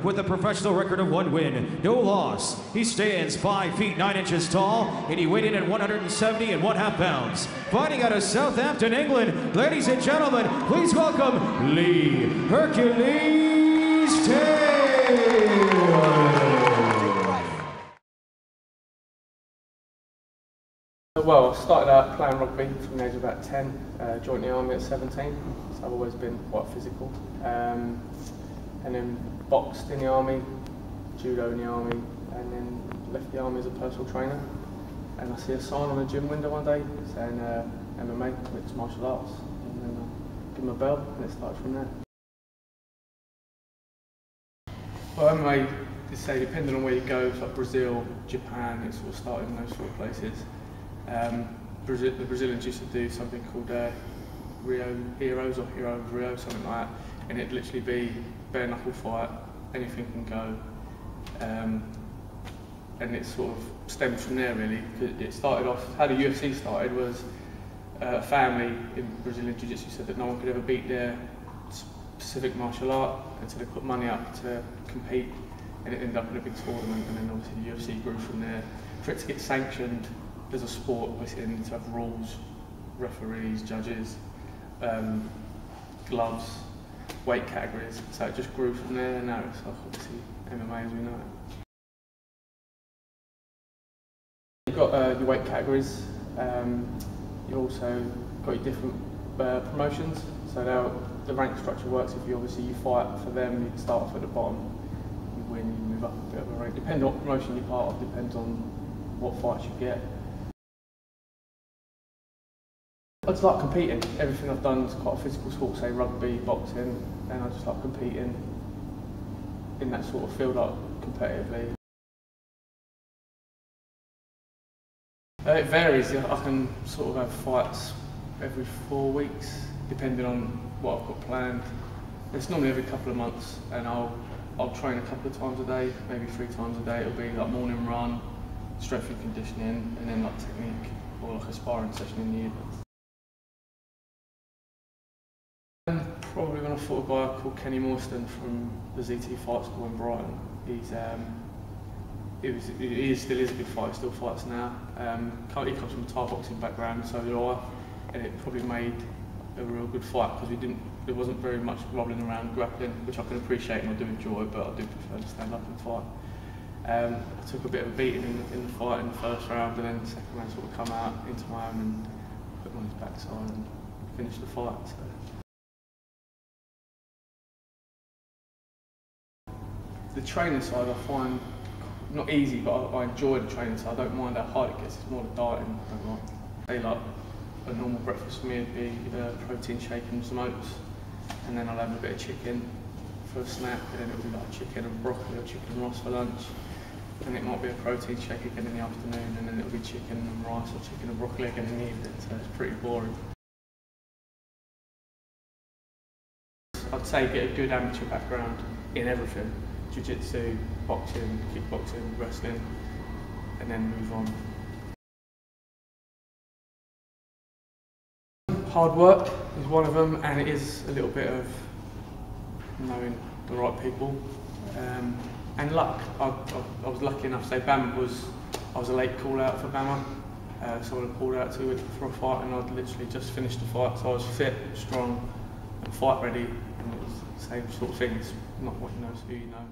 With a professional record of 1 win, no loss. He stands 5 feet 9 inches tall, and he weighed in at 170 and 1/2 pounds. Fighting out of Southampton, England, ladies and gentlemen, please welcome Lee Hercules Taylor. Well, I started out playing rugby from the age of about 10, joined the army at 17, so I've always been quite physical. And then boxed in the army, judo in the army, and then left the army as a personal trainer. And I see a sign on the gym window one day saying MMA, mixed martial arts, and then I give them a bell, and it started from there. Well, MMA, they say, depending on where you go, it's like Brazil, Japan, it sort of started in those sort of places. The Brazilians used to do something called Rio Heroes or Hero of Rio, something like that, and it'd literally be bare knuckle fight, anything can go, and it sort of stemmed from there really. It started off, how the UFC started was a family in Brazilian Jiu-Jitsu said that no one could ever beat their specific martial art, and so they put money up to compete, and it ended up in a big tournament, and then obviously the UFC grew from there. For it to get sanctioned as a sport, obviously it needed to have rules, referees, judges, gloves, weight categories, so it just grew from there, and now it's obviously MMA as we know it. You've got your weight categories, you've also got your different promotions, so the rank structure works. If you fight for them, you start off at the bottom, you win, you move up a bit of a rank. Depending on what promotion you're part of, depends on what fights you get. I just like competing. Everything I've done is quite a physical sport, say rugby, boxing, and I just like competing in that sort of field, like competitively. It varies. I can sort of have fights every 4 weeks, depending on what I've got planned. It's normally every couple of months, and I'll train a couple of times a day, maybe 3 times a day. It'll be like morning run, strength and conditioning, and then like technique or like a sparring session in the evening. Probably when I fought a guy called Kenny Morstan from the ZT Fight School in Brighton. He still is a good fighter, still fights now. He comes from a Thai boxing background, so do I, and it probably made a real good fight because there wasn't very much rolling around grappling, which I can appreciate and I do enjoy, but I do prefer to stand up and fight. I took a bit of a beating in the fight in the first round, and then the second round sort of come out into my own and put him on his backside and finished the fight. So. The training side I find not easy, but I enjoy the training side. I don't mind how hard it gets, it's more the dieting I don't like. Say like a normal breakfast for me would be a protein shake and some oats, and then I'll have a bit of chicken for a snack, and then it'll be like chicken and broccoli or chicken and rice for lunch. And it might be a protein shake again in the afternoon, and then it'll be chicken and rice or chicken and broccoli again in the evening, so it's pretty boring. I'd say get a good amateur background in everything. Jiu-jitsu, boxing, kickboxing, wrestling, and then move on. Hard work is one of them, and it is a little bit of knowing the right people, and luck. I was lucky enough, say I was a late call out for Bama, so I pulled out 2 weeks before a fight, and I'd literally just finished the fight, so I was fit, strong, and fight ready, and it was the same sort of thing. It's not what you know, it's who you know.